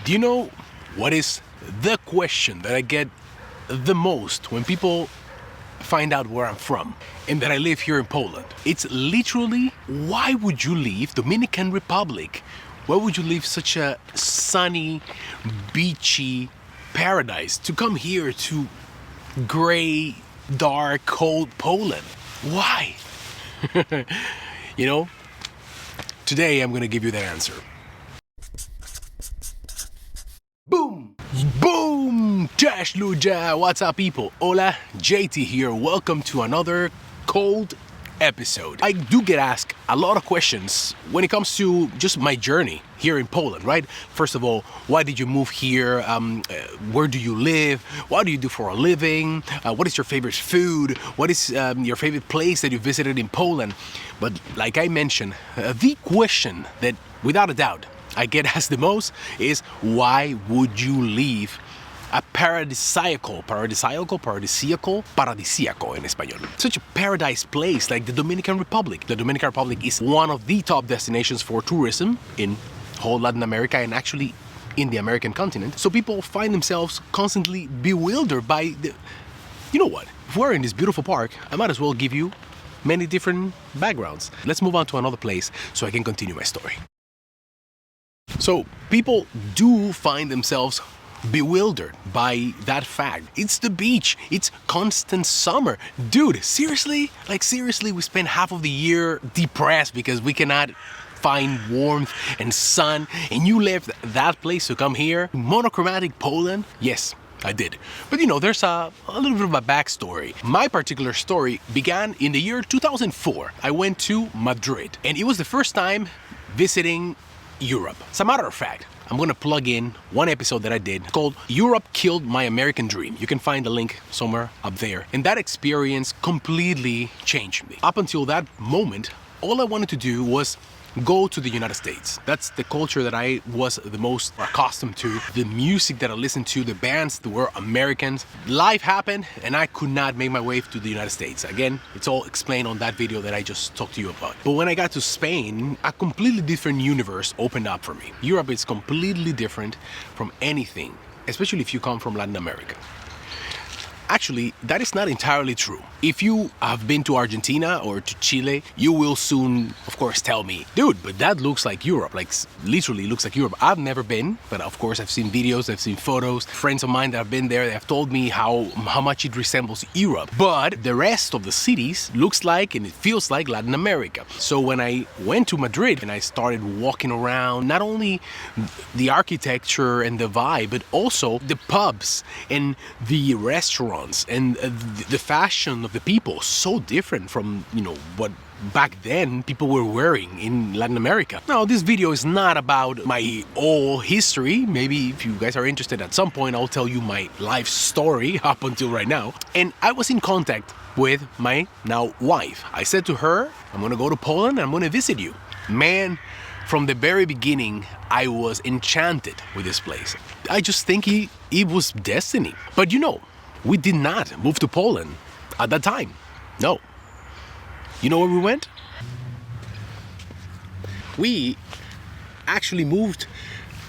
Do you know what is the question that I get the most when people find out where I'm from and that I live here in Poland? It's literally, why would you leave Dominican Republic? Why would you leave such a sunny, beachy paradise to come here to gray, dark, cold Poland? Why? You know, today I'm gonna give you that answer. Boom! Boom! Cześć ludzie! What's up people? Hola, JT here. Welcome to another cold episode. I do get asked a lot of questions when it comes to just my journey here in Poland, right? First of all, why did you move here? Where do you live? What do you do for a living? What is your favorite food? What is your favorite place that you visited in Poland? But like I mentioned, the question that without a doubt I get asked the most is, why would you leave a paradisiacal in español, such a paradise place like the Dominican Republic? The Dominican Republic is one of the top destinations for tourism in whole Latin America and actually in the American continent. So people find themselves constantly bewildered by the, you know what, if we're in this beautiful park, I might as well give you many different backgrounds. Let's move on to another place so I can continue my story. So people do find themselves bewildered by that fact. It's the beach, it's constant summer. Dude, seriously? Like seriously, we spend half of the year depressed because we cannot find warmth and sun, and you left that place to come here? Monochromatic Poland? Yes, I did. But you know, there's a little bit of a backstory. My particular story began in the year 2004. I went to Madrid, and it was the first time visiting Europe. As a matter of fact, I'm gonna plug in one episode that I did called Europe Killed My American Dream. You can find the link somewhere up there. And that experience completely changed me. Up until that moment, all I wanted to do was go to the United States. That's the culture that I was the most accustomed to, the music that I listened to, the bands that were Americans. Life happened and I could not make my way to the United States. Again, it's all explained on that video that I just talked to you about. But when I got to Spain, a completely different universe opened up for me. Europe is completely different from anything, especially if you come from Latin America. Actually, that is not entirely true. If you have been to Argentina or to Chile, you will soon, of course, tell me, dude, but that looks like Europe, like literally looks like Europe. I've never been, but of course I've seen videos, I've seen photos. Friends of mine that have been there, they have told me how much it resembles Europe. But the rest of the cities looks like and it feels like Latin America. So when I went to Madrid and I started walking around, not only the architecture and the vibe, but also the pubs and the restaurants and the fashion of the people, so different from, you know, what back then people were wearing in Latin America. Now, this video is not about my whole history. Maybe if you guys are interested at some point, I'll tell you my life story up until right now. And I was in contact with my now wife. I said to her, I'm gonna go to Poland and I'm gonna visit you. Man, from the very beginning, I was enchanted with this place. I just think it was destiny. But you know, we did not move to Poland at that time. No. You know where we went? We actually moved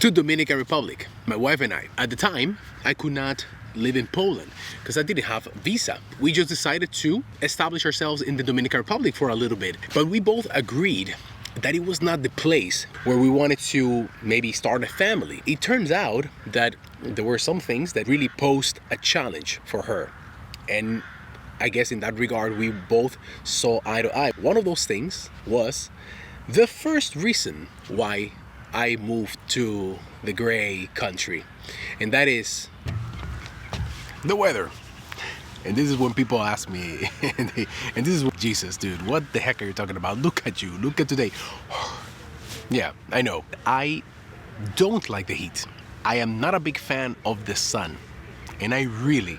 to Dominican Republic, my wife and I. At the time, I could not live in Poland because I didn't have a visa. We just decided to establish ourselves in the Dominican Republic for a little bit. But we both agreed that it was not the place where we wanted to maybe start a family. It turns out that there were some things that really posed a challenge for her. And I guess in that regard, we both saw eye to eye. One of those things was the first reason why I moved to the gray country. And that is the weather. And this is when people ask me, and this is what, Jesus, dude, what the heck are you talking about? Look at you, look at today. Yeah, I know. I don't like the heat. I am not a big fan of the sun. And I really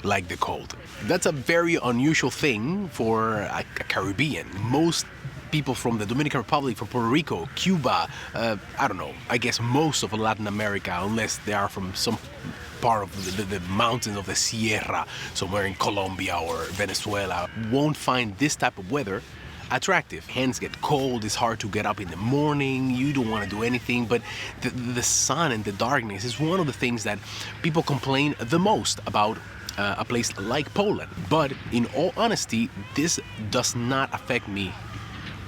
like the cold. That's a very unusual thing for a Caribbean. Most people from the Dominican Republic, from Puerto Rico, Cuba, I don't know, I guess most of Latin America, unless they are from some part of the mountains of the Sierra, somewhere in Colombia or Venezuela, won't find this type of weather attractive. Hands get cold, it's hard to get up in the morning, you don't want to do anything, but the sun and the darkness is one of the things that people complain the most about a place like Poland. But in all honesty, this does not affect me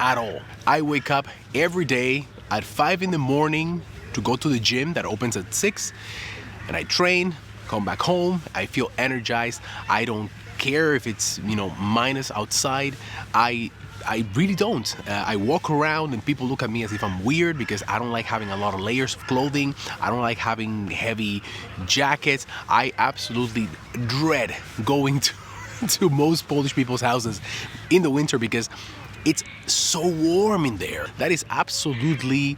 at all. I wake up every day at 5 in the morning to go to the gym that opens at 6, and I train, come back home, I feel energized. I don't care if it's, minus outside. I really don't. I walk around and people look at me as if I'm weird because I don't like having a lot of layers of clothing. I don't like having heavy jackets. I absolutely dread going to most Polish people's houses in the winter because it's so warm in there. That is absolutely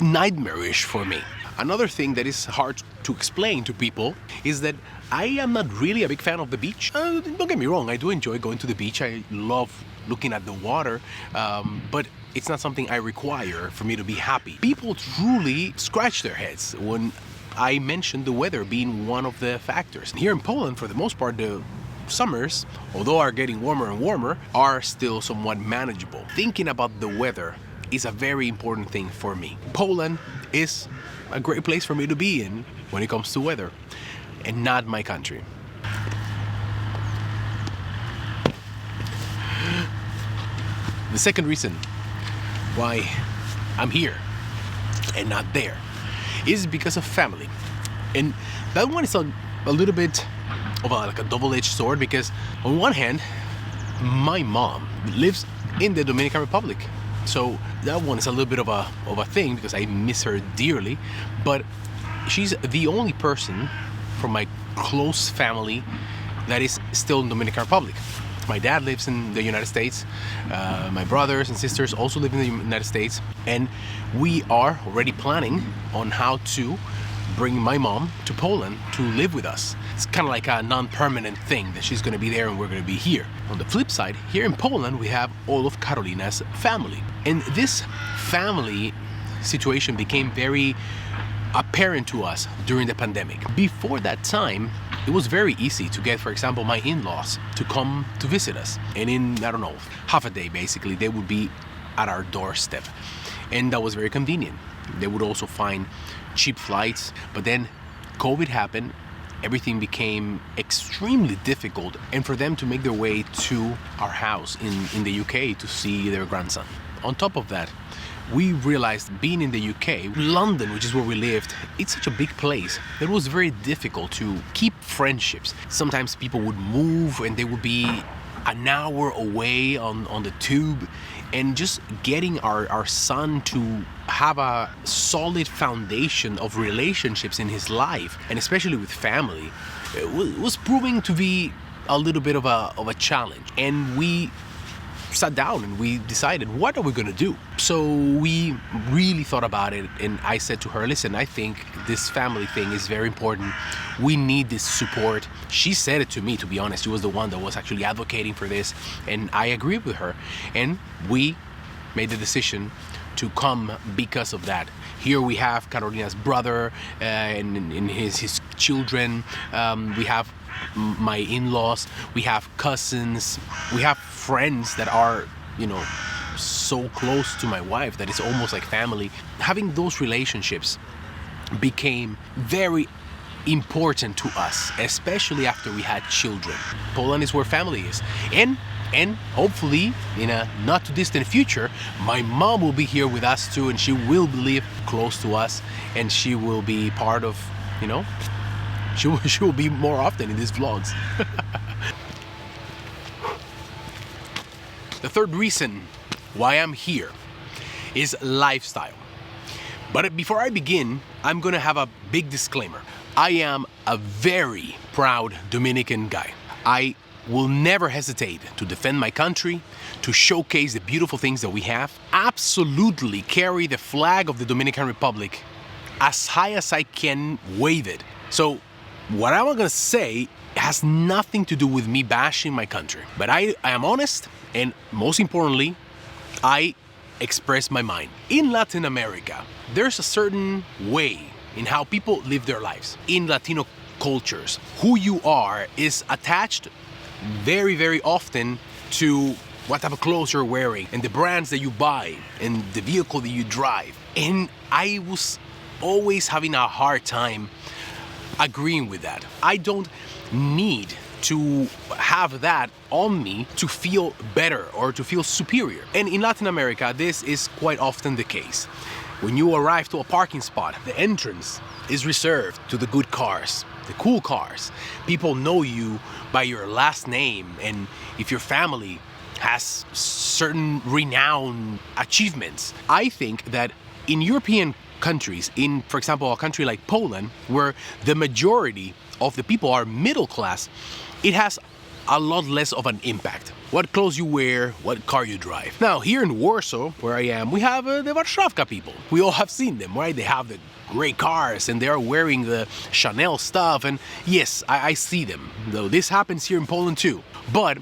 nightmarish for me. Another thing that is hard to explain to people is that I am not really a big fan of the beach. Don't get me wrong, I do enjoy going to the beach. I love looking at the water, but it's not something I require for me to be happy. People truly scratch their heads when I mention the weather being one of the factors. Here in Poland, for the most part, the summers, although are getting warmer and warmer, are still somewhat manageable. Thinking about the weather is a very important thing for me. Poland is a great place for me to be in when it comes to weather, and not my country. The second reason why I'm here and not there is because of family. And that one is a little bit of a double-edged sword, because on one hand, my mom lives in the Dominican Republic. So that one is a little bit of a thing because I miss her dearly, but she's the only person from my close family that is still in the Dominican Republic. My dad lives in the United States. My brothers and sisters also live in the United States, and we are already planning on how to bring my mom to Poland to live with us. It's kind of like a non-permanent thing that she's going to be there and we're going to be here. On the flip side, here in Poland, we have all of Karolina's family. And this family situation became very apparent to us during the pandemic. Before that time, it was very easy to get, for example, my in-laws to come to visit us. And in, half a day, basically, they would be at our doorstep. And that was very convenient. They would also find cheap flights, but then COVID happened, everything became extremely difficult, and for them to make their way to our house in the UK to see their grandson. On top of that, we realized, being in the UK, London, which is where we lived, it's such a big place that it was very difficult to keep friendships. Sometimes people would move and they would be an hour away on the tube, and just getting our son to have a solid foundation of relationships in his life, and especially with family, it was proving to be a little bit of a challenge. And we sat down and we decided, what are we going to do? So we really thought about it, and I said to her, listen, I think this family thing is very important. We need this support. She said it to me, to be honest. She was the one that was actually advocating for this, and I agreed with her. And we made the decision to come because of that. Here we have Karolina's brother and his children. We have my in-laws, we have cousins, we have friends that are, so close to my wife that it's almost like family. Having those relationships became very important to us, especially after we had children. Poland is where family is. And hopefully, in a not too distant future, my mom will be here with us too, and she will live close to us, and she will be part of, she will be more often in these vlogs. The third reason why I'm here is lifestyle. But before I begin, I'm gonna have a big disclaimer. I am a very proud Dominican guy. I will never hesitate to defend my country, to showcase the beautiful things that we have, absolutely carry the flag of the Dominican Republic as high as I can wave it. So what I'm gonna say has nothing to do with me bashing my country, but I am honest, and most importantly, I express my mind. In Latin America, there's a certain way in how people live their lives. In Latino cultures, who you are is attached very, very often to what type of clothes you're wearing, and the brands that you buy, and the vehicle that you drive. And I was always having a hard time agreeing with that. I don't need to have that on me to feel better or to feel superior. And in Latin America, this is quite often the case. When you arrive to a parking spot, the entrance is reserved to the good cars, the cool cars. People know you by your last name, and if your family has certain renowned achievements. I think that in European countries, in, for example, a country like Poland, where the majority of the people are middle class, it has a lot less of an impact. What clothes you wear, what car you drive. Now, here in Warsaw, where I am, we have the Warszawka people. We all have seen them, right? They have the great cars and they are wearing the Chanel stuff. And yes, I see them, though this happens here in Poland too. But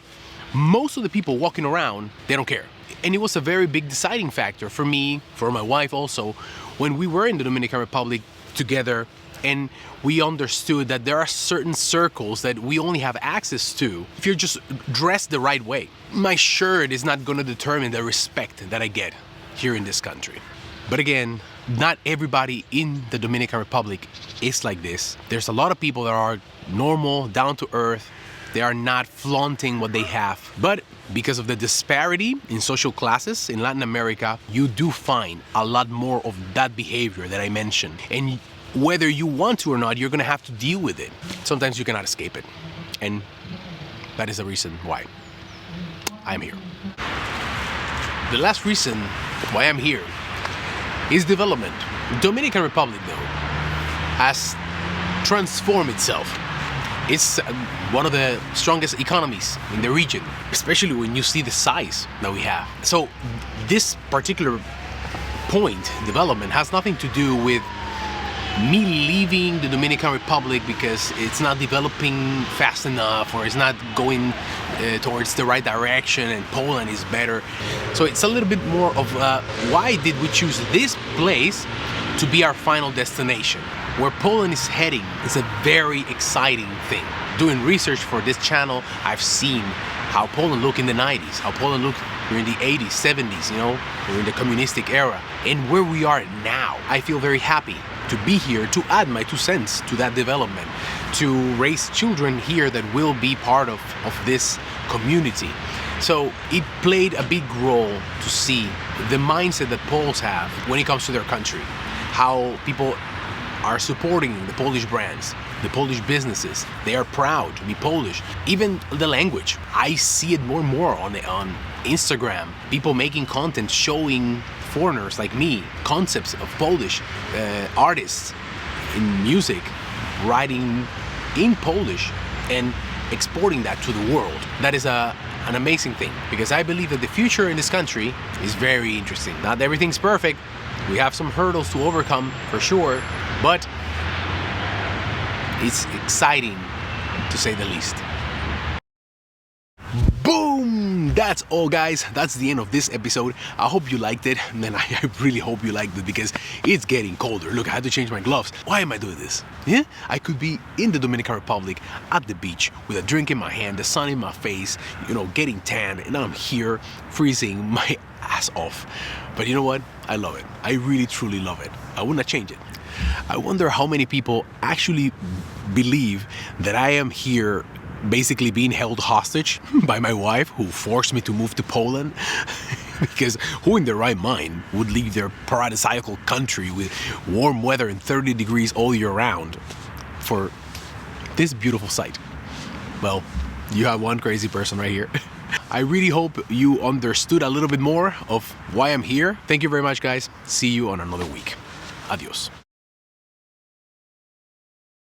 most of the people walking around, they don't care. And it was a very big deciding factor for me, for my wife also, when we were in the Dominican Republic together and we understood that there are certain circles that we only have access to if you're just dressed the right way. My shirt is not going to determine the respect that I get here in this country. But again, not everybody in the Dominican Republic is like this. There's a lot of people that are normal, down to earth. They are not flaunting what they have. But because of the disparity in social classes in Latin America, you do find a lot more of that behavior that I mentioned. And whether you want to or not, you're gonna have to deal with it. Sometimes you cannot escape it. And that is the reason why I'm here. The last reason why I'm here is development. Dominican Republic, though, has transformed itself. It's one of the strongest economies in the region, especially when you see the size that we have. So this particular point, development, has nothing to do with me leaving the Dominican Republic because it's not developing fast enough or it's not going towards the right direction and Poland is better. So it's a little bit more of why did we choose this place to be our final destination? Where Poland is heading is a very exciting thing. Doing research for this channel, I've seen how Poland looked in the 90s, how Poland looked during the 80s, 70s, during the communistic era, and where we are now. I feel very happy to be here to add my 2 cents to that development, to raise children here that will be part of this community. So it played a big role to see the mindset that Poles have when it comes to their country, how people are supporting the Polish brands, the Polish businesses. They are proud to be Polish. Even the language, I see it more and more on Instagram. People making content showing foreigners like me concepts of Polish artists in music, writing in Polish and exporting that to the world. That is an amazing thing, because I believe that the future in this country is very interesting. Not everything's perfect. We have some hurdles to overcome for sure, but it's exciting to say the least. Boom! That's all, guys. That's the end of this episode. I hope you liked it, and I really hope you liked it because it's getting colder. Look, I had to change my gloves. Why am I doing this? Yeah, I could be in the Dominican Republic at the beach with a drink in my hand, the sun in my face, getting tan, and I'm here freezing my ass off. But you know what? I love it. I really, truly love it. I wouldn't change it. I wonder how many people actually believe that I am here basically being held hostage by my wife, who forced me to move to Poland. Because who in their right mind would leave their paradisiacal country with warm weather and 30 degrees all year round for this beautiful sight? Well, you have one crazy person right here. I really hope you understood a little bit more of why I'm here. Thank you very much, guys. See you on another week. Adios.